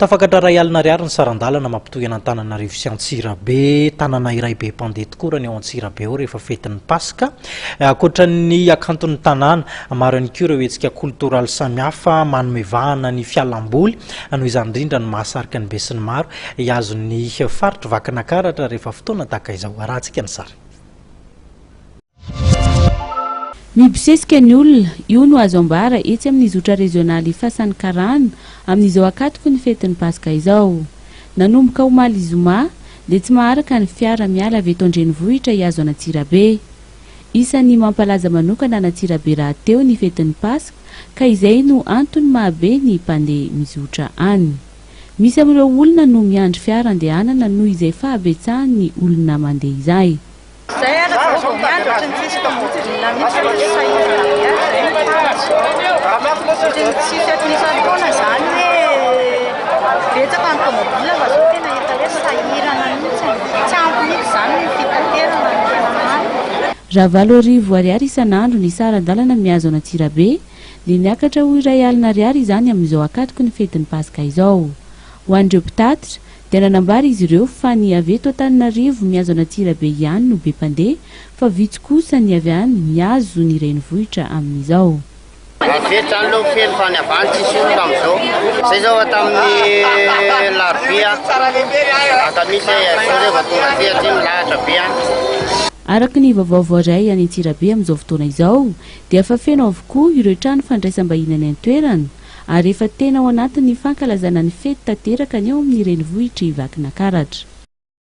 Tafakatra ray alina ariary ny sarandalana mampitohy Antananarivo sy Antsirabe, tanàna iray be mpandeha tokoa raha ny ao Antsirabe ao rehefa fetin'ny Paska. Ankoatran'ny akanton'ny tanàna, maro ihany koa ireo hetsika koltoraly samihafa manome vahana ny fialamboly, noho izany indrindra ny mahasarika ny be sy ny maro iazon'ny faritra Vakinakaratra rehefa fotoana tahaka izao. Arahantsika ny sary. Mibosesika ny olona, io no azo ambara etsy amin'ny zotra rezionaly Fasan'ny Karana amin'izao akatoko ny fetin'ny Paska izao. Nanomboka omaly zoma dia tsy maharaka ny fiara miala avy eto an-drenivohitra hiazo an'Antsirabe. Isan'ny mampalaza manokana an'Antsirabe raha teo ny fetin'ny Paska, ka izay no antony mahabe ny mpandeha mizotra any. Misy amin'ireo olona no miandry fiara andehanana noho izay fahabetsahan'ny olona mandeha izay. Raha 8,000 ariary isan'andro ny saran-dalana miazo an'Antsirabe, dia niakatra ho iray alina ariary izany amin'izao akatoko ny fetin'ny Paska izao. Ho an'ireo mpitatitra dia nanambara izy ireo fa ny avy eto Antananarivo miazo an'Antsirabe ihany no be mpandeha, fa vitsy kosa ny avy any miazo ny renivohitra amin'izao. Vetra ny lofely fa ny avany tsisy olona amin'izao. Zay zao tamin'ny larobia aka misy zay vatonga ty milahatra be any. Araka ny vaovao voaray any Antsirabe amin'izao fotoana izao dia efa feno avokoa ireo trano fandraisam-bahiny any an-toerana, ary efa tena ao anatin'ny fankalazana ny fety tanteraka ny ao amin'ny renivohitra Vakinakaratra.